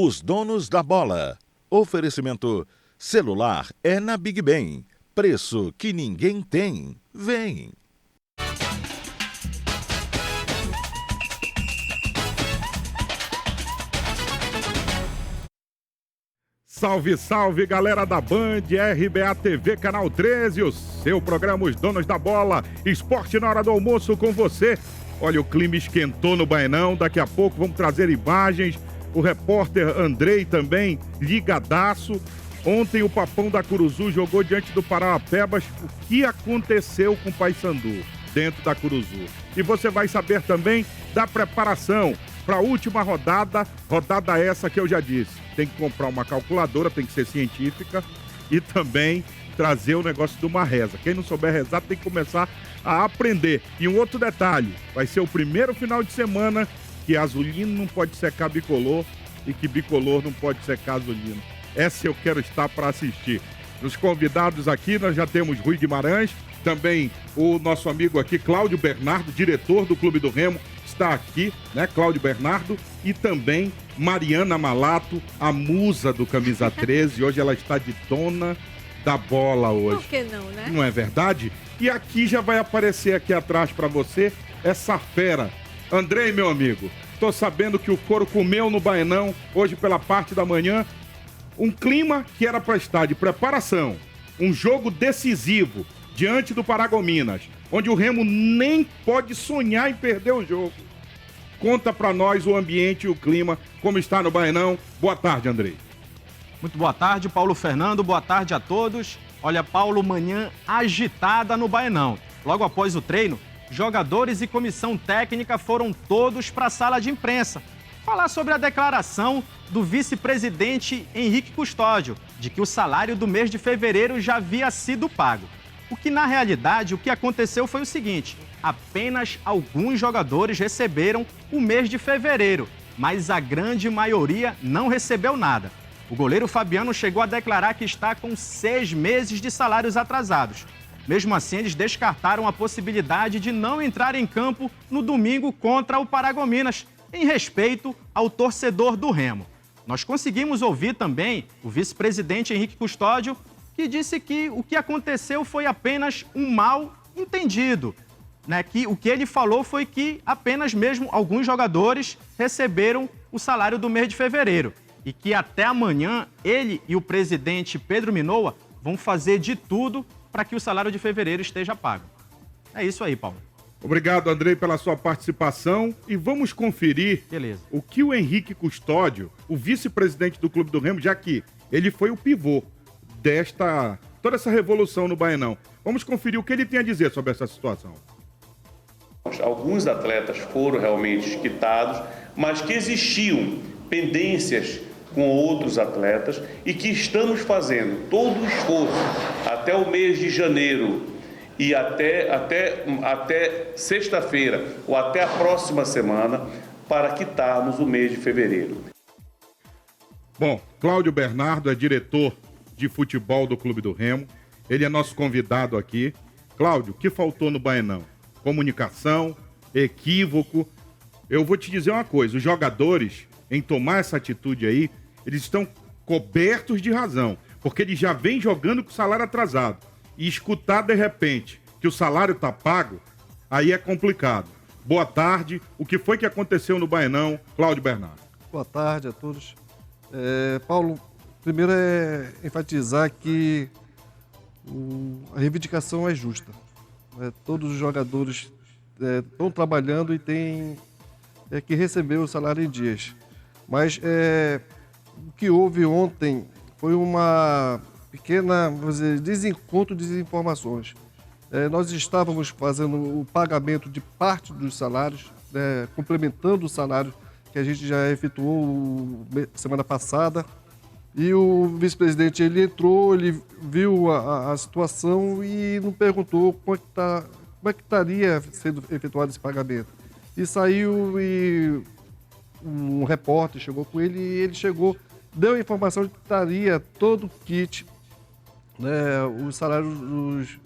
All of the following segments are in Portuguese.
Os donos da bola. Oferecimento: celular é na Big Ben. Preço que ninguém tem. Vem. Salve, salve, galera da Band, RBA TV, Canal 13, o seu programa Os Donos da Bola, esporte na hora do almoço com você. Olha, o clima esquentou no Baenão, daqui a pouco vamos trazer imagens, o repórter Andrei também, ligadaço. Ontem o Papão da Curuzu jogou diante do Parauapebas. O que aconteceu com o Paysandu dentro da Curuzu? E você vai saber também da preparação para a última rodada essa que eu já disse. Tem que comprar uma calculadora, tem que ser científica e também trazer o negócio de uma reza. Quem não souber rezar tem que começar a aprender. E um outro detalhe, vai ser o primeiro final de semana que azulino não pode secar bicolor e que bicolor não pode secar azulino. Essa eu quero estar para assistir. Nos convidados aqui nós já temos Rui Guimarães, também o nosso amigo aqui Cláudio Bernardo, diretor do Clube do Remo, está aqui, né, Cláudio Bernardo, e também Mariana Malato, a musa do Camisa 13. Hoje ela está de dona da bola hoje. Por que não, né? Não é verdade? E aqui já vai aparecer aqui atrás para você essa fera. Andrei, meu amigo, tô sabendo que o couro comeu no Baenão hoje pela parte da manhã. Um clima que era para estar de preparação. Um jogo decisivo diante do Paragominas, onde o Remo nem pode sonhar em perder o jogo. Conta pra nós o ambiente e o clima, como está no Baenão. Boa tarde, Andrei. Muito boa tarde, Paulo Fernando. Boa tarde a todos. Olha, Paulo, manhã agitada no Baenão. Logo após o treino, jogadores e comissão técnica foram todos para a sala de imprensa falar sobre a declaração do vice-presidente Henrique Custódio de que o salário do mês de fevereiro já havia sido pago. O que, na realidade, o que aconteceu foi o seguinte: apenas alguns jogadores receberam o mês de fevereiro, mas a grande maioria não recebeu nada. O goleiro Fabiano chegou a declarar que está com 6 meses de salários atrasados. Mesmo assim, eles descartaram a possibilidade de não entrar em campo no domingo contra o Paragominas, em respeito ao torcedor do Remo. Nós conseguimos ouvir também o vice-presidente Henrique Custódio, que disse que o que aconteceu foi apenas um mal entendido, né? Que o que ele falou foi que apenas mesmo alguns jogadores receberam o salário do mês de fevereiro e que até amanhã ele e o presidente Pedro Minoa vão fazer de tudo para que o salário de fevereiro esteja pago. É isso aí, Paulo. Obrigado, Andrei, pela sua participação. E vamos conferir o que o Henrique Custódio, o vice-presidente do Clube do Remo, já que ele foi o pivô toda essa revolução no Baenão. Vamos conferir o que ele tem a dizer sobre essa situação. Alguns atletas foram realmente quitados, mas que existiam pendências com outros atletas e que estamos fazendo todo o esforço até o mês de janeiro e até sexta-feira ou até a próxima semana para quitarmos o mês de fevereiro. Bom, Cláudio Bernardo é diretor de futebol do Clube do Remo. Ele é nosso convidado aqui. Cláudio, o que faltou no Baenão? Comunicação, equívoco. Eu vou te dizer uma coisa, os jogadores, em tomar essa atitude aí, eles estão cobertos de razão, porque eles já vêm jogando com o salário atrasado. E escutar, de repente, que o salário está pago, aí é complicado. Boa tarde. O que foi que aconteceu no Baenão, Cláudio Bernardo? Boa tarde a todos. Paulo, primeiro é enfatizar que a reivindicação é justa. Todos os jogadores estão trabalhando e têm que receber o salário em dias. Mas o que houve ontem foi uma pequena, vamos dizer, desencontro de informações. Nós estávamos fazendo o pagamento de parte dos salários, complementando o salário que a gente já efetuou semana passada. E o vice-presidente, ele entrou, ele viu a situação e não perguntou como é que estaria sendo efetuado esse pagamento. E saiu e um repórter chegou com ele e ele deu a informação de que estaria todo o kit, os salários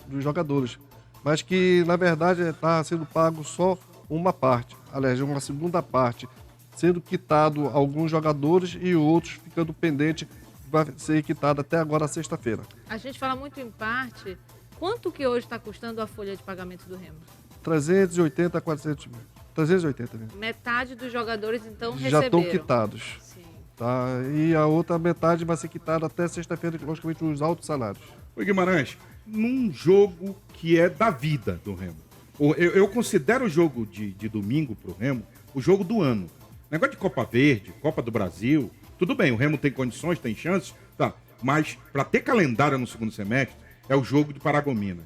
dos jogadores, mas que, na verdade, está sendo pago só uma parte, aliás, uma segunda parte. sendo quitado alguns jogadores e outros ficando pendente, vai ser quitado até agora, sexta-feira. A gente fala muito em parte. Quanto que hoje está custando a folha de pagamento do Remo? 380 a 400 mil. 380 mil. Metade dos jogadores, então, Já receberam. estão quitados. Sim. Tá? E a outra metade vai ser quitada até sexta-feira, logicamente, os altos salários. Oi, Guimarães, num jogo que é da vida do Remo, eu considero o jogo de domingo pro Remo o jogo do ano. Negócio de Copa Verde, Copa do Brasil, tudo bem, o Remo tem condições, tem chances, tá. Mas para ter calendário no segundo semestre, é o jogo de Paragominas.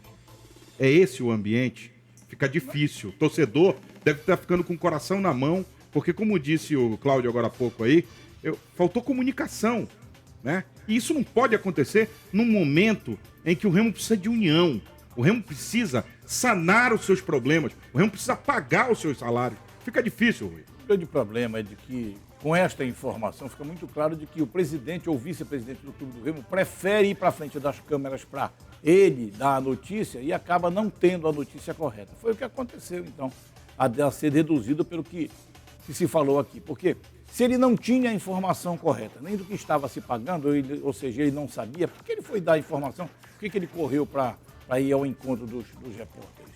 É esse o ambiente? Fica difícil. O torcedor deve estar ficando com o coração na mão, porque como disse o Cláudio agora há pouco aí, faltou comunicação, né? E isso não pode acontecer num momento em que o Remo precisa de união. O Remo precisa sanar os seus problemas. O Remo precisa pagar os seus salários. Fica difícil, Rui. O grande problema é de que, com esta informação, fica muito claro de que o presidente ou vice-presidente do Clube do Remo prefere ir para frente das câmeras para ele dar a notícia e acaba não tendo a notícia correta. Foi o que aconteceu, então, a ser deduzido pelo que se falou aqui. Porque se ele não tinha a informação correta, nem do que estava se pagando, ou seja, ele não sabia, por que ele foi dar a informação? Por que ele correu para ir ao encontro dos repórteres?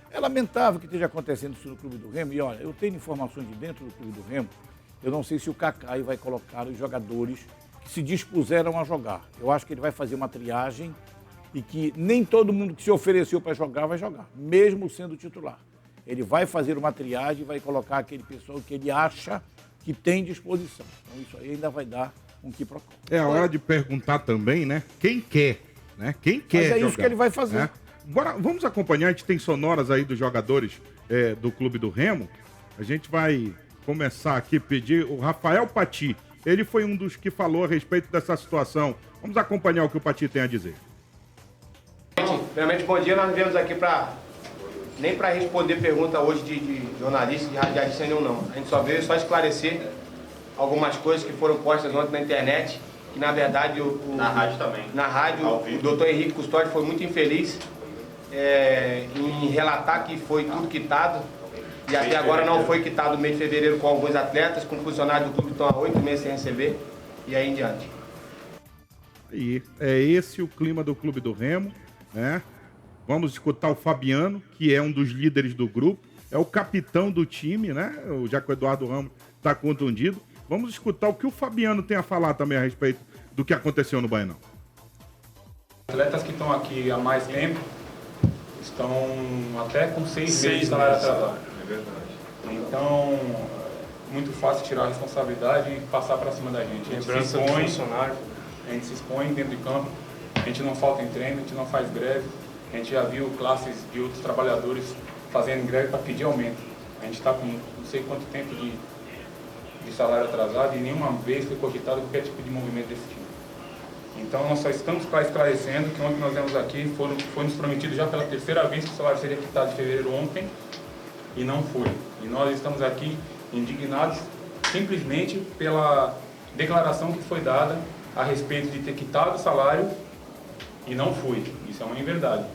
É lamentável que esteja acontecendo isso no Clube do Remo. E olha, eu tenho informações de dentro do Clube do Remo. Eu não sei se o Cacai vai colocar os jogadores que se dispuseram a jogar. Eu acho que ele vai fazer uma triagem e que nem todo mundo que se ofereceu para jogar vai jogar, mesmo sendo titular. Ele vai fazer uma triagem e vai colocar aquele pessoal que ele acha que tem disposição. Então isso aí ainda vai dar um quiprocó. É a hora de perguntar também, né? Quem quer, né? Quem quer jogar. Mas é jogar, isso que ele vai fazer. Né? Agora, vamos acompanhar, a gente tem sonoras aí dos jogadores do Clube do Remo. A gente vai começar aqui a pedir o Rafael Pati. Ele foi um dos que falou a respeito dessa situação. Vamos acompanhar o que o Pati tem a dizer. Primeiramente, bom dia. Nós não viemos aqui nem para responder pergunta hoje de jornalista, de radialista nenhum, não. A gente só veio só esclarecer algumas coisas que foram postas ontem na internet, que na verdade na rádio também. Na rádio, o doutor Henrique Custódio foi muito infeliz em relatar que foi tudo quitado. E até agora não foi quitado no mês de fevereiro com alguns atletas, com funcionários do clube que estão há 8 meses sem receber, e aí em diante. E é esse o clima do Clube do Remo, né? Vamos escutar o Fabiano, que é um dos líderes do grupo, é o capitão do time, né? Já que o Eduardo Ramos está contundido. Vamos escutar o que o Fabiano tem a falar também a respeito do que aconteceu no Baenão. Atletas que estão aqui há mais tempo estão até com 6 meses de salário atrasado. É verdade. Então, muito fácil tirar a responsabilidade e passar para cima da gente. A gente se expõe dentro de campo, a gente não falta em treino, a gente não faz greve. A gente já viu classes de outros trabalhadores fazendo greve para pedir aumento. A gente está com não sei quanto tempo de salário atrasado e nenhuma vez foi cogitado qualquer tipo de movimento desse tipo. Então nós só estamos esclarecendo que ontem nós vemos aqui, foi nos prometido já pela terceira vez que o salário seria quitado de fevereiro ontem e não foi. E nós estamos aqui indignados simplesmente pela declaração que foi dada a respeito de ter quitado o salário e não foi. Isso é uma inverdade.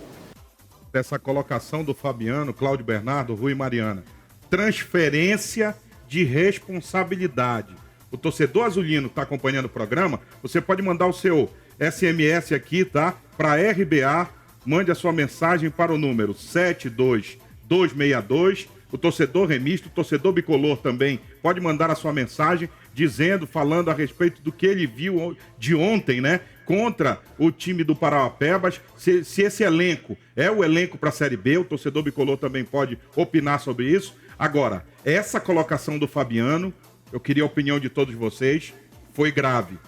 Dessa colocação do Fabiano, Cláudio Bernardo, Rui Mariana. Transferência de responsabilidade. O torcedor azulino que está acompanhando o programa, você pode mandar o seu SMS aqui, tá? Para RBA, mande a sua mensagem para o número 72262. O torcedor remista, o torcedor bicolor também pode mandar a sua mensagem falando a respeito do que ele viu de ontem, né? Contra o time do Parauapebas, se esse elenco é o elenco para a Série B, o torcedor bicolor também pode opinar sobre isso. Agora, essa colocação do Fabiano, eu queria a opinião de todos vocês, foi grave.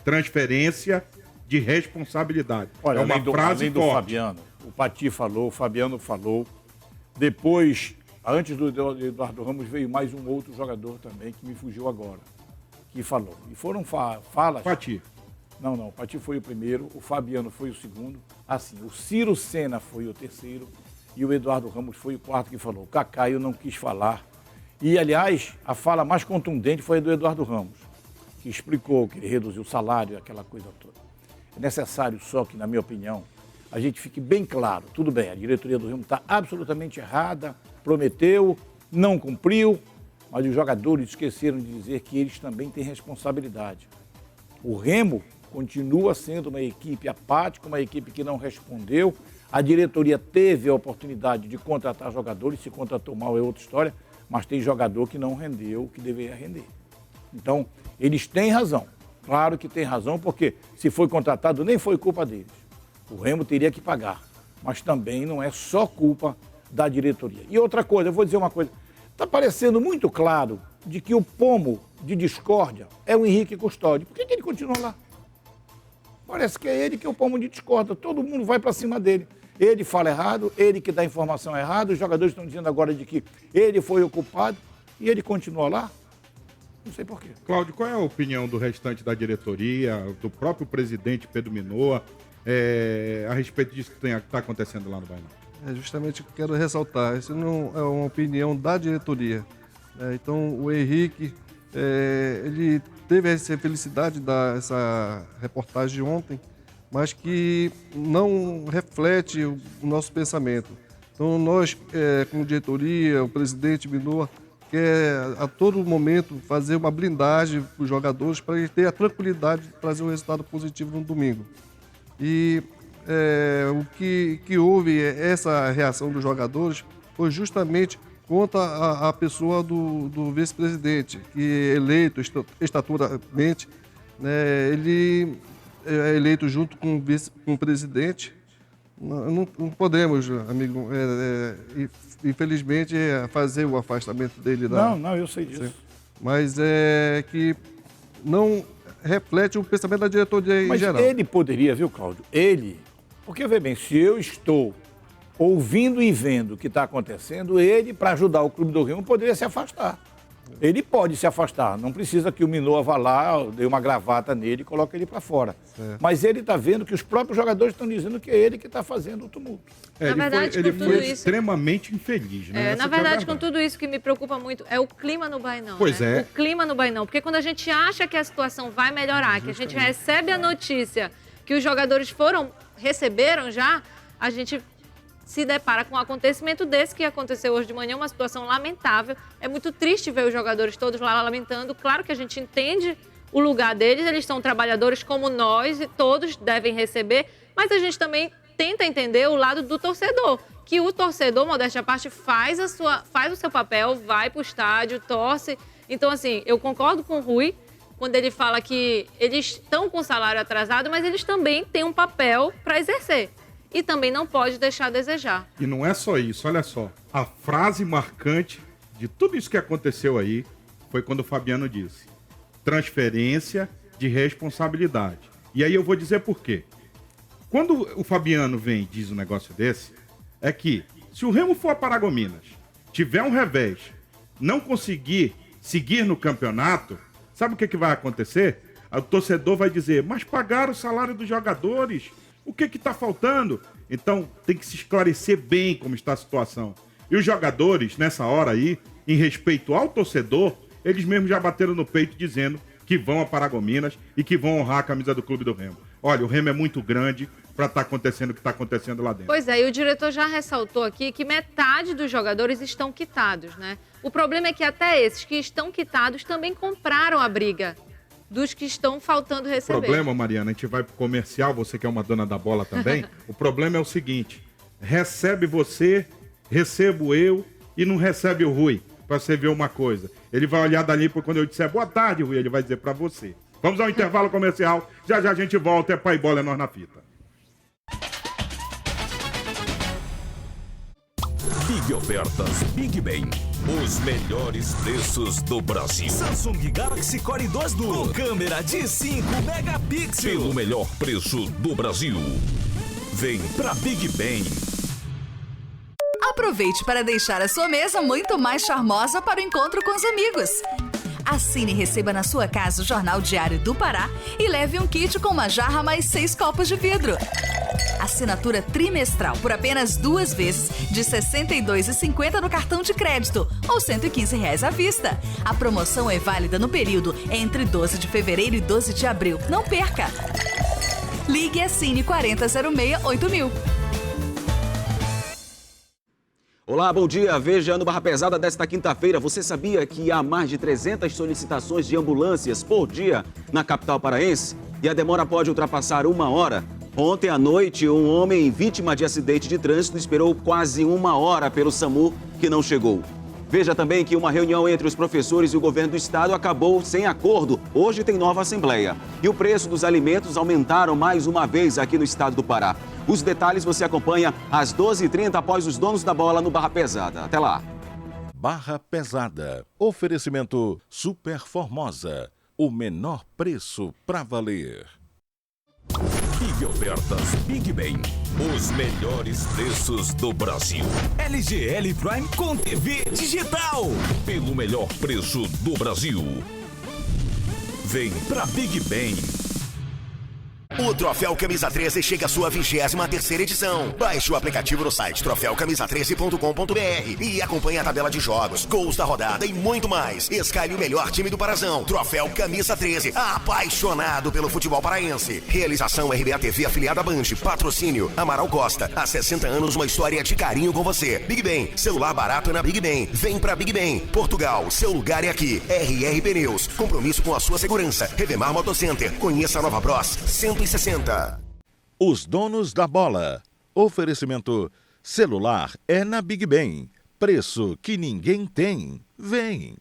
Transferência de responsabilidade. Olha, é uma frase além do forte. Fabiano, o Pati falou, o Fabiano falou. Depois, antes do Eduardo Ramos, veio mais um outro jogador também, que me fugiu agora, que falou. E foram falas... Pati. Não, o Pati foi o primeiro, o Fabiano foi o segundo. Assim, o Ciro Sena foi o terceiro e o Eduardo Ramos foi o quarto que falou. O Cacá eu não quis falar. E, aliás, a fala mais contundente foi a do Eduardo Ramos, que explicou que ele reduziu o salário, aquela coisa toda. É necessário só que, na minha opinião, a gente fique bem claro. Tudo bem, a diretoria do Remo está absolutamente errada, prometeu, não cumpriu, mas os jogadores esqueceram de dizer que eles também têm responsabilidade. O Remo continua sendo uma equipe apática, uma equipe que não respondeu. A diretoria teve a oportunidade de contratar jogadores, se contratou mal é outra história, mas tem jogador que não rendeu o que deveria render. Então, eles têm razão. Claro que tem razão, porque se foi contratado, nem foi culpa deles. O Remo teria que pagar, mas também não é só culpa da diretoria. E outra coisa, eu vou dizer uma coisa, está parecendo muito claro de que o pomo de discórdia é o Henrique Custódio. Por que ele continua lá? Parece que é ele que é o pomo de discórdia, todo mundo vai para cima dele. Ele fala errado, ele que dá informação errada, os jogadores estão dizendo agora de que ele foi o culpado e ele continua lá? Não sei por quê. Cláudio, qual é a opinião do restante da diretoria, do próprio presidente Pedro Minoa, a respeito disso que está acontecendo lá no Bainão? É justamente o que eu quero ressaltar. Isso não é uma opinião da diretoria. Então, o Henrique, ele teve essa felicidade de dar essa reportagem ontem, mas que não reflete o nosso pensamento. Então, nós, como diretoria, o presidente Minoa, quer a todo momento fazer uma blindagem para os jogadores para eles terem a tranquilidade de trazer um resultado positivo no domingo. E o que houve, essa reação dos jogadores, foi justamente contra a pessoa do vice-presidente, que é eleito estaturalmente, né, ele é eleito junto com o presidente. Não podemos, amigo, infelizmente, fazer o afastamento dele da... Não, eu sei disso. Mas é que não reflete o pensamento da diretoria em geral. Mas ele poderia, viu, Cláudio? Porque, vê bem, se eu estou ouvindo e vendo o que está acontecendo, ele, para ajudar o Clube do Remo, poderia se afastar. Ele pode se afastar, não precisa que o Minoa vá lá, dê uma gravata nele e coloque ele para fora. Mas ele está vendo que os próprios jogadores estão dizendo que é ele que está fazendo o tumulto. Na verdade, ele foi extremamente infeliz, né? Na verdade, com tudo isso que me preocupa muito é o clima no Bainão. Pois é. O clima no Bainão. Porque quando a gente acha que a situação vai melhorar, que a gente recebe a notícia que os jogadores receberam já, a gente se depara com um acontecimento desse que aconteceu hoje de manhã, uma situação lamentável. É muito triste ver os jogadores todos lá lamentando. Claro que a gente entende o lugar deles, eles são trabalhadores como nós e todos devem receber, mas a gente também tenta entender o lado do torcedor, que o torcedor, modéstia à parte, faz o seu papel, vai para o estádio, torce. Então, assim, eu concordo com o Rui quando ele fala que eles estão com salário atrasado, mas eles também têm um papel para exercer. E também não pode deixar a desejar. E não é só isso, olha só. A frase marcante de tudo isso que aconteceu aí foi quando o Fabiano disse: transferência de responsabilidade. E aí eu vou dizer por quê. Quando o Fabiano vem e diz um negócio desse, é que se o Remo for a Paragominas, tiver um revés, não conseguir seguir no campeonato, sabe o que vai acontecer? O torcedor vai dizer: mas pagaram o salário dos jogadores, o que está faltando? Então, tem que se esclarecer bem como está a situação. E os jogadores, nessa hora aí, em respeito ao torcedor, eles mesmos já bateram no peito dizendo que vão a Paragominas e que vão honrar a camisa do Clube do Remo. Olha, o Remo é muito grande para estar acontecendo o que está acontecendo lá dentro. Pois é, e o diretor já ressaltou aqui que metade dos jogadores estão quitados, né? O problema é que até esses que estão quitados também compraram a briga dos que estão faltando receber. O problema, Mariana, a gente vai pro comercial, você que é uma dona da bola também, o problema é o seguinte: recebe você, recebo eu e não recebe o Rui, pra você ver uma coisa. Ele vai olhar dali por quando eu disser boa tarde, Rui, ele vai dizer pra você. Vamos ao intervalo comercial, já já a gente volta, é pai e bola, é nós na fita. Big Ofertas Big Ben. Os melhores preços do Brasil. Samsung Galaxy Core 2 Duo com câmera de 5 megapixels. Pelo melhor preço do Brasil. Vem pra Big Ben. Aproveite para deixar a sua mesa muito mais charmosa para o encontro com os amigos. Assine e receba na sua casa o Jornal Diário do Pará e leve um kit com uma jarra mais 6 copos de vidro. Assinatura trimestral por apenas 2 vezes de R$ 62,50 no cartão de crédito ou R$ 115 à vista. A promoção é válida no período entre 12 de fevereiro e 12 de abril. Não perca! Ligue e assine 4006-8000. Olá, bom dia. Veja no Barra Pesada desta quinta-feira. Você sabia que há mais de 300 solicitações de ambulâncias por dia na capital paraense? E a demora pode ultrapassar 1 hora. Ontem à noite, um homem vítima de acidente de trânsito esperou quase 1 hora pelo SAMU, que não chegou. Veja também que uma reunião entre os professores e o governo do estado acabou sem acordo. Hoje tem nova assembleia. E o preço dos alimentos aumentaram mais uma vez aqui no estado do Pará. Os detalhes você acompanha às 12h30 após os donos da bola no Barra Pesada. Até lá. Barra Pesada. Oferecimento Super Formosa. O menor preço pra valer. Big Ofertas Big Ben. Os melhores preços do Brasil. LGL Prime com TV digital. Pelo melhor preço do Brasil. Vem pra Big Ben. O Troféu Camisa 13 chega à sua 23ª edição. Baixe o aplicativo no site troféucamisa13.com.br e acompanhe a tabela de jogos, gols da rodada e muito mais. Escalhe o melhor time do Parazão. Troféu Camisa 13, apaixonado pelo futebol paraense. Realização RBA TV afiliada à Band. Patrocínio Amaral Costa. Há 60 anos uma história de carinho com você. Big Ben, celular barato é na Big Ben. Vem pra Big Ben. Portugal, seu lugar é aqui. RR Pneus, compromisso com a sua segurança. Revemar Motocenter, conheça a Nova Bros 160. Os donos da bola. Oferecimento celular é na Big Ben. Preço que ninguém tem. Vem.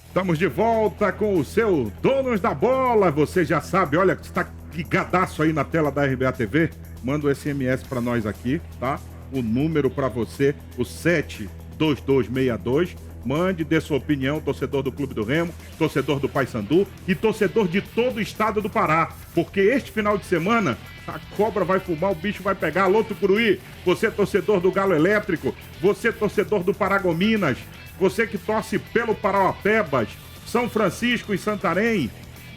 Estamos de volta com o seu Donos da Bola. Você já sabe, olha, está ligadaço aí na tela da RBA TV. Manda o SMS para nós aqui, tá? O número para você, o 72262. Mande, dê sua opinião, torcedor do Clube do Remo, torcedor do Paysandu e torcedor de todo o estado do Pará. Porque este final de semana, a cobra vai fumar, o bicho vai pegar. Alô, Tucuruí, você torcedor do Galo Elétrico, você torcedor do Paragominas, você que torce pelo Parauapebas, São Francisco e Santarém,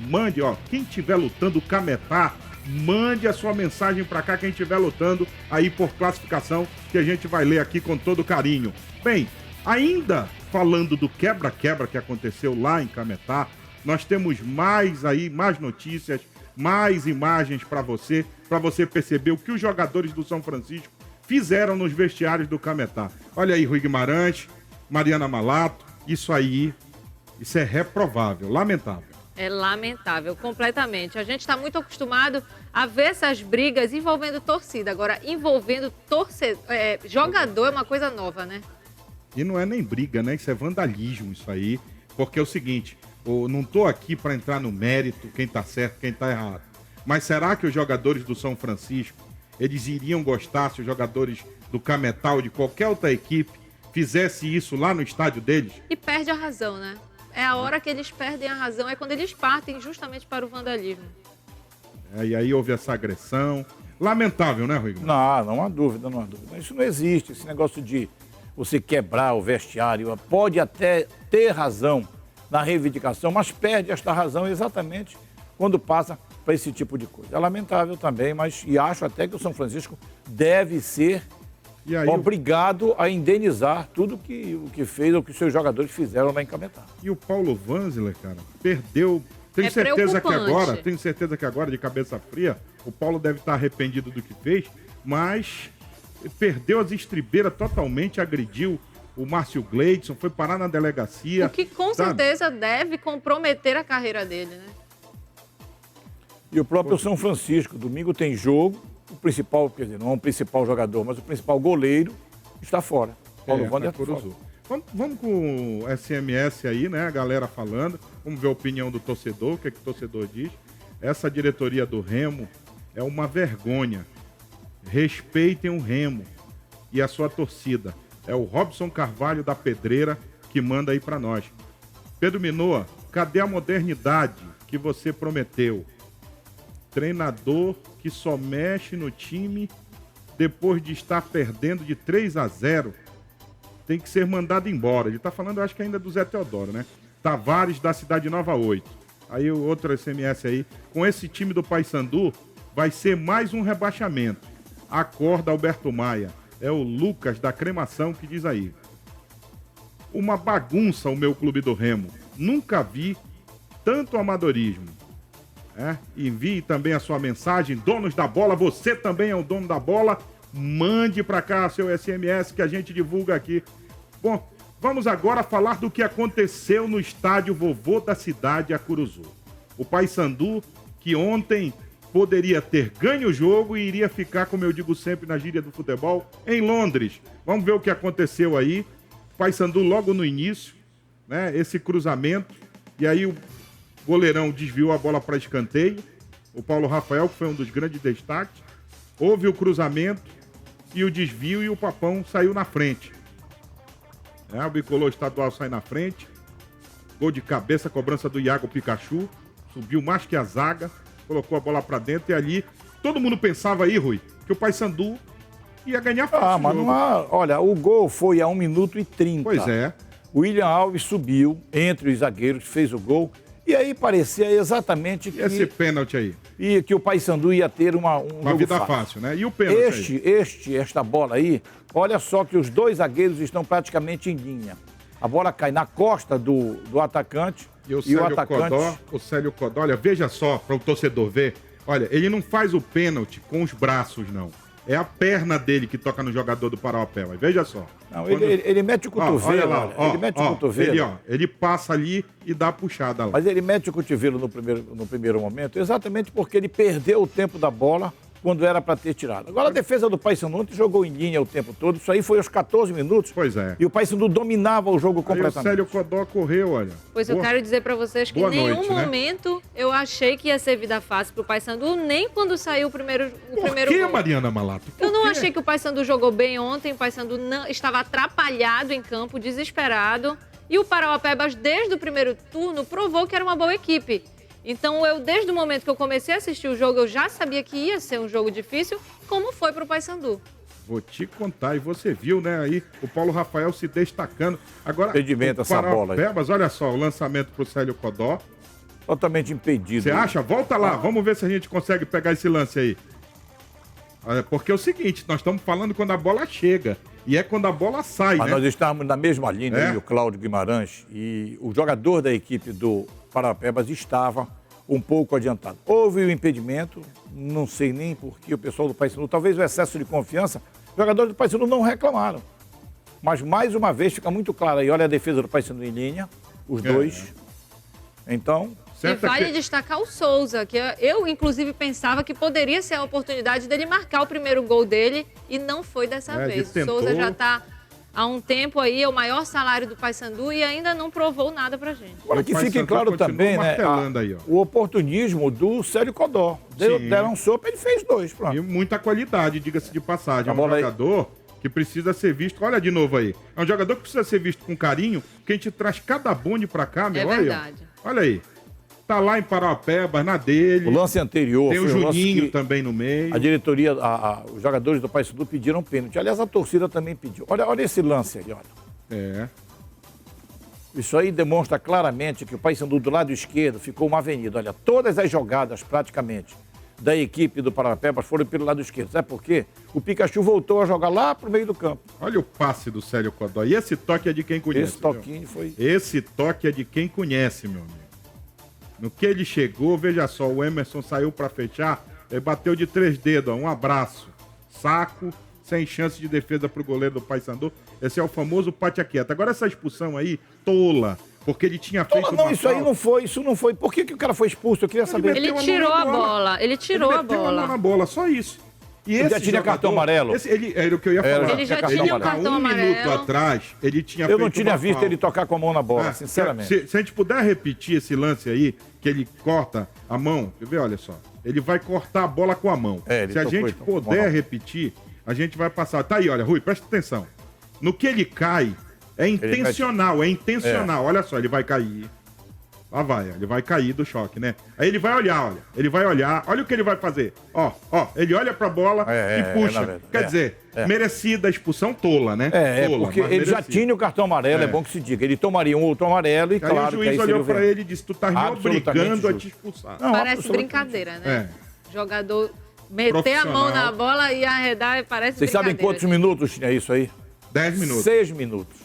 mande, ó, quem estiver lutando o Cametá, mande a sua mensagem pra cá, quem estiver lutando aí por classificação, que a gente vai ler aqui com todo carinho. Bem, ainda falando do quebra-quebra que aconteceu lá em Cametá, nós temos mais notícias, mais imagens para você perceber o que os jogadores do São Francisco fizeram nos vestiários do Cametá. Olha aí, Rui Guimarães, Mariana Malato, isso é reprovável, lamentável. É lamentável, completamente. A gente está muito acostumado a ver essas brigas envolvendo torcida. Agora, envolvendo jogador é uma coisa nova, né? E não é nem briga, né? Isso é vandalismo, isso aí. Porque é o seguinte, eu não tô aqui para entrar no mérito, quem tá certo, quem tá errado. Mas será que os jogadores do São Francisco, eles iriam gostar se os jogadores do Cametá ou de qualquer outra equipe fizesse isso lá no estádio deles? E perde a razão, né? É a hora que eles perdem a razão, é quando eles partem justamente para o vandalismo. E aí houve essa agressão. Lamentável, né, Rui? Não há dúvida, não há dúvida. Isso não existe, esse negócio de você quebrar o vestiário. Pode até ter razão na reivindicação, mas perde esta razão exatamente quando passa para esse tipo de coisa. É lamentável também, e acho até que o São Francisco deve ser obrigado a indenizar tudo o que fez ou que os seus jogadores fizeram lá em Cametá. E o Paulo Vanzler, cara, perdeu. Tenho certeza que agora, de cabeça fria, o Paulo deve estar arrependido do que fez, mas perdeu as estribeiras totalmente, agrediu o Márcio Gleidson, foi parar na delegacia. O que com certeza deve comprometer a carreira dele, né? E o próprio São Francisco, domingo tem jogo, o principal, quer dizer, não é um principal jogador, mas o principal goleiro está fora. Paulo Vanzler está fora. Vamos com o SMS aí, né? A galera falando. Vamos ver a opinião do torcedor, o que o torcedor diz. Essa diretoria do Remo é uma vergonha. Respeitem o Remo e a sua torcida. É o Robson Carvalho da Pedreira que manda aí pra nós. Pedro Minoa, cadê a modernidade que você prometeu? Treinador que só mexe no time depois de estar perdendo de 3-0 tem que ser mandado embora. Ele tá falando, eu acho que ainda do Zé Teodoro, né? Tavares da Cidade Nova 8. Aí o outro SMS aí. Com esse time do Paysandu vai ser mais um rebaixamento. Acorda, Alberto Maia. É o Lucas da Cremação que diz aí. Uma bagunça o meu Clube do Remo. Nunca vi tanto amadorismo. Envie também a sua mensagem, donos da bola, você também é o dono da bola, mande para cá seu SMS que a gente divulga aqui. Bom, vamos agora falar do que aconteceu no estádio Vovô da Cidade, Acuruzu. O Paysandu, que ontem poderia ter ganho o jogo e iria ficar, como eu digo sempre na gíria do futebol, em Londres. Vamos ver o que aconteceu aí. O Paysandu logo no início, né, esse cruzamento, e aí o goleirão desviou a bola para escanteio. O Paulo Rafael, que foi um dos grandes destaques, houve o cruzamento e o desvio e o Papão saiu na frente. O bicolor estadual sai na frente. Gol de cabeça, cobrança do Iago Pikachu. Subiu mais que a zaga, colocou a bola para dentro e ali todo mundo pensava aí, Rui, que o Paysandu ia ganhar fácil. Mas não há... Olha, o gol foi a 1 minuto e 30. Pois é. O William Alves subiu entre os zagueiros, fez o gol. E aí parecia exatamente que... Esse pênalti aí. E que o Paysandu ia ter uma vida fácil, né? E o pênalti esta bola aí, olha só que os dois zagueiros estão praticamente em linha. A bola cai na costa do atacante e o atacante... O Célio Codó, olha, veja só, para o torcedor ver. Olha, ele não faz o pênalti com os braços, não. É a perna dele que toca no jogador do Parauapebas. Veja só. Não, ele mete o cotovelo. Ele mete o cotovelo. Ele passa ali e dá a puxada lá. Mas ele mete o cotovelo no primeiro momento, exatamente porque ele perdeu o tempo da bola quando era para ter tirado. Agora a defesa do Paysandu jogou em linha o tempo todo. Isso aí foi aos 14 minutos. Pois é. E o Paysandu dominava o jogo completamente. Aí o Célio Codó correu, olha. Pois eu quero dizer para vocês que em nenhum momento eu achei que ia ser vida fácil pro Paysandu, nem quando saiu o primeiro Por que, gol. Mariana Malato? Eu não achei que o Paysandu jogou bem ontem. O Paysandu estava atrapalhado em campo, desesperado. E o Parauapebas, desde o primeiro turno, provou que era uma boa equipe. Então, desde o momento que eu comecei a assistir o jogo, eu já sabia que ia ser um jogo difícil, como foi para o Paysandu. Vou te contar, e você viu, né, aí, o Paulo Rafael se destacando. Agora, impedimento essa bola aí. Olha só, o lançamento pro Célio Codó. Totalmente impedido. Você acha? Volta lá, vamos ver se a gente consegue pegar esse lance aí. Porque é o seguinte, nós estamos falando quando a bola chega, e é quando a bola sai, Mas né? nós estávamos na mesma linha, o Cláudio Guimarães, e o jogador da equipe do Parauapebas estava um pouco adiantado. Houve o impedimento, não sei nem por que o pessoal do Paysandu, talvez o excesso de confiança, os jogadores do Paysandu não reclamaram. Mas, mais uma vez, fica muito claro aí, olha a defesa do Paysandu em linha, os dois. Então... E vale destacar o Souza, que eu, inclusive, pensava que poderia ser a oportunidade dele marcar o primeiro gol dele, e não foi dessa vez. O Souza já está há um tempo aí, é o maior salário do Paysandu e ainda não provou nada pra gente. Agora que fique claro também, né, o oportunismo do Célio Codó. Deram um sopa, ele fez 2. Pronto. E muita qualidade, diga-se de passagem. É um jogador que precisa ser visto, olha de novo aí, é um jogador que precisa ser visto com carinho, porque a gente traz cada bonde pra cá, meu, olha verdade. Olha aí. Tá lá em Parauapebas, na dele. O lance anterior tem o Juninho também no meio. A diretoria, os jogadores do Paysandu pediram pênalti. Aliás, a torcida também pediu. Olha esse lance aí, olha. Isso aí demonstra claramente que o Paysandu do lado esquerdo ficou uma avenida. Olha, todas as jogadas praticamente da equipe do Parauapebas foram pelo lado esquerdo. Sabe por quê? O Pikachu voltou a jogar lá pro meio do campo. Olha o passe do Célio Codó. E esse toque é de quem conhece. Esse toquinho foi... Esse toque é de quem conhece, meu amigo. No que ele chegou, veja só, o Emerson saiu para fechar, ele bateu de 3 dedos, um abraço, saco, sem chance de defesa pro goleiro do Paysandu. Esse é o famoso pate-aquieta. Agora essa expulsão aí, tola, porque ele tinha feito não, isso aí não foi, isso não foi. Por que o cara foi expulso? Eu queria saber. Ele tirou a bola, ele tirou a bola. Ele meteu a mão na bola, só isso. E ele já tinha cartão amarelo? Era o que eu ia falar. Ele já tinha um cartão amarelo. Minuto atrás, ele tinha feito. Eu não tinha visto ele tocar com a mão na bola, sinceramente. Se a gente puder repetir esse lance aí, que ele corta a mão, quer ver? Olha só. Ele vai cortar a bola com a mão. Se a gente puder repetir, a gente vai passar. Tá aí, olha, Rui, presta atenção. No que ele cai, é intencional, Olha só, ele vai cair. Lá vai, ele vai cair do choque, né? Aí ele vai olhar, olha. Ele vai olhar, olha o que ele vai fazer. Ó, ele olha pra bola e puxa. Quer dizer, merecida a expulsão tola, né? Tola, porque ele já tinha o cartão amarelo, é bom que se diga. Ele tomaria um outro amarelo e claro que aí o juiz olhou pra ele e disse, tu tá me obrigando a te expulsar. Não, parece brincadeira, né? Jogador meter a mão na bola e arredar, parece Vocês sabem quantos minutos tinha isso aí? 10 minutos. 6 minutos.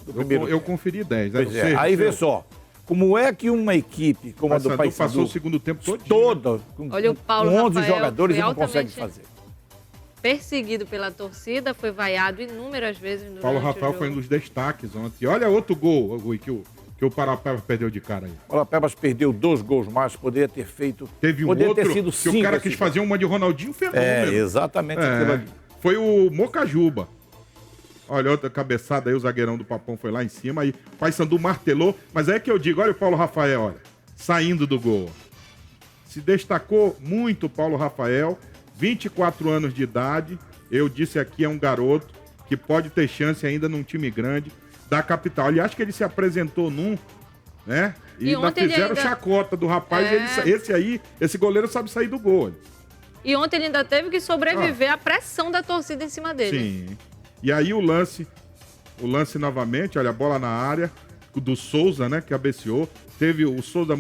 Eu conferi 10. Aí vê só. Como é que uma equipe como a do Paysandu passou o segundo tempo toda, com Olha, o Paulo 11 Rafael jogadores e foi não consegue altamente fazer. Perseguido pela torcida, foi vaiado inúmeras vezes durante Paulo Rafael foi um dos destaques ontem. Olha outro gol, Rui, que o Parapebas perdeu de cara aí. O Parapebas perdeu 2 gols mais, poderia ter feito... Teve um poderia outro ter sido que o cara quis fazer uma de Ronaldinho Fenômeno. Exatamente aquilo ali. Foi o Mocajuba. Olha, outra cabeçada aí, o zagueirão do Papão foi lá em cima, aí o Paysandu martelou, mas é que eu digo, olha o Paulo Rafael, olha, saindo do gol. Se destacou muito o Paulo Rafael, 24 anos de idade, eu disse aqui, é um garoto que pode ter chance ainda num time grande da capital. Aliás, que ele se apresentou né? E ainda fizeram chacota do rapaz, esse goleiro sabe sair do gol. E ontem ele ainda teve que sobreviver à pressão da torcida em cima dele. Sim. E aí o lance novamente, olha, a bola na área, do Souza, né, que cabeceou. O Souza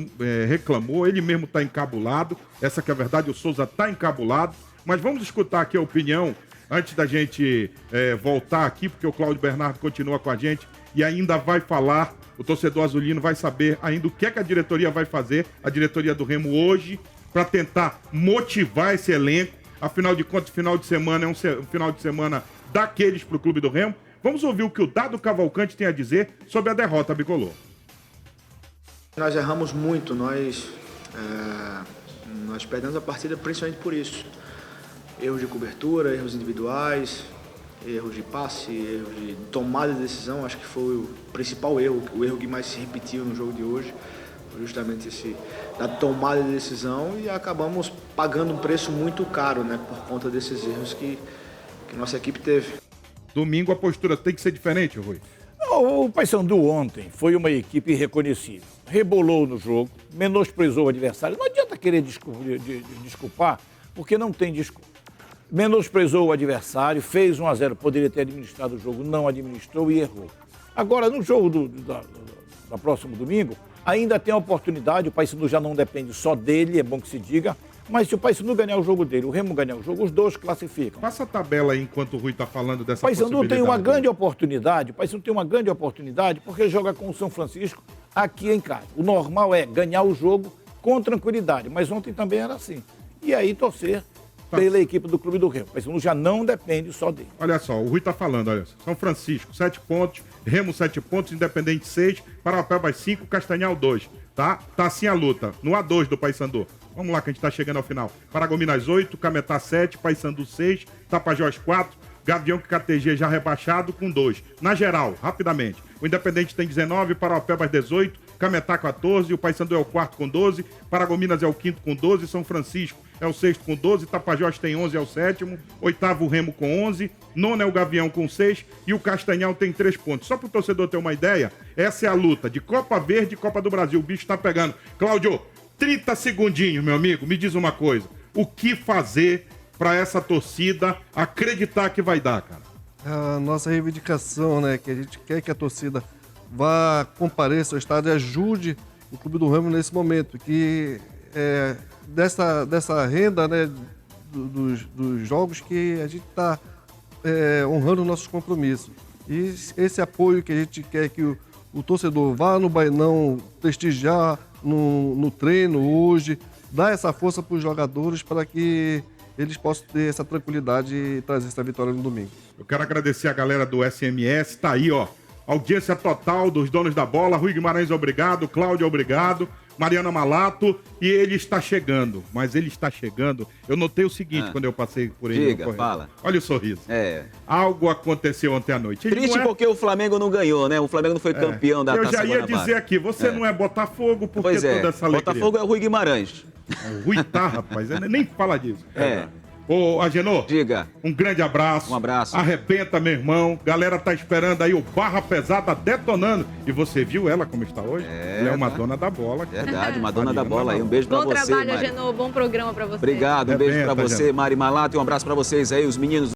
reclamou, ele mesmo está encabulado. Essa que é a verdade, o Souza está encabulado. Mas vamos escutar aqui a opinião, antes da gente voltar aqui, porque o Cláudio Bernardo continua com a gente e ainda vai falar, o torcedor azulino vai saber ainda o que é que a diretoria vai fazer, a diretoria do Remo hoje, para tentar motivar esse elenco. Afinal de contas, final de semana é um final de semana daqueles para o Clube do Remo. Vamos ouvir o que o Dado Cavalcante tem a dizer sobre a derrota bicolor. Nós erramos muito, nós perdemos a partida principalmente por isso. Erros de cobertura, erros individuais, erros de passe, erros de tomada de decisão. Acho que foi o principal erro, o erro que mais se repetiu no jogo de hoje. Justamente esse da tomada de decisão, e acabamos pagando um preço muito caro, né, por conta desses erros que nossa equipe teve. Domingo a postura tem que ser diferente, Rui? O Paysandu ontem foi uma equipe irreconhecível. Rebolou no jogo, menosprezou o adversário. Não adianta querer desculpar, porque não tem desculpa. Menosprezou o adversário, fez 1-0, poderia ter administrado o jogo, não administrou e errou. Agora, no jogo do próximo domingo, ainda tem a oportunidade, o Paysandu já não depende só dele, é bom que se diga, mas se o Paysandu ganhar o jogo dele, o Remo ganhar o jogo, os dois classificam. Passa a tabela aí enquanto o Rui está falando dessa possibilidade. O Paysandu tem uma grande oportunidade, porque joga com o São Francisco aqui em casa. O normal é ganhar o jogo com tranquilidade, mas ontem também era assim. E aí torcer pela equipe do Clube do Remo. O Paysandu já não depende só dele. Olha só, o Rui está falando, olha, São Francisco, 7 pontos, Remo 7 pontos, Independente 6, Parapebas 5, Castanhal 2, tá? Tá assim a luta, no A2 do Paysandu. Vamos lá que a gente tá chegando ao final. Paragominas 8, Cametá 7, Paysandu 6, Tapajós 4, Gavião que KTG já rebaixado com 2. Na geral, rapidamente, o Independente tem 19, Parapebas 18, Cametá 14, o Paysandu é o 4º com 12, Paragominas é o 5º com 12, São Francisco é o 6º com 12, Tapajós tem 11, é o 7º, 8º o Remo com 11, 9º é o Gavião com 6 e o Castanhal tem 3 pontos. Só para o torcedor ter uma ideia, essa é a luta de Copa Verde e Copa do Brasil. O bicho está pegando. Cláudio, 30 segundinhos, meu amigo, me diz uma coisa. O que fazer para essa torcida acreditar que vai dar, cara? A nossa reivindicação, né, que a gente quer que a torcida vá compareça ao estádio e ajude o Clube do Remo nesse momento, que dessa renda, né, dos jogos que a gente está honrando nossos compromissos. E esse apoio que a gente quer que o torcedor vá no Bainão prestigiar no treino hoje, dar essa força para os jogadores para que eles possam ter essa tranquilidade e trazer essa vitória no domingo. Eu quero agradecer a galera do SMS, tá aí, ó, audiência total dos donos da bola. Rui Guimarães, obrigado. Cláudio, obrigado. Mariana Malato, e ele está chegando, mas ele está chegando. Eu notei o seguinte quando eu passei por ele. Diga, fala. Olha o sorriso. Algo aconteceu ontem à noite. Triste porque o Flamengo não ganhou, né? O Flamengo não foi campeão da Taça Guanabara. Eu já ia dizer aqui, você não é Botafogo, por que toda essa alegria? Botafogo é o Rui Guimarães. O Rui tá, rapaz, nem fala disso. Ô, Agenor, diga. Um grande abraço. Um abraço. Arrebenta, meu irmão. Galera tá esperando aí o Barra Pesada detonando. E você viu ela como está hoje? Ela é uma dona da bola. Verdade, uma dona da bola aí. Um beijo pra você, Bom trabalho, Mari. Agenor. Bom programa pra você. Obrigado, um beijo pra você, Mari Malato. E um abraço pra vocês aí, os meninos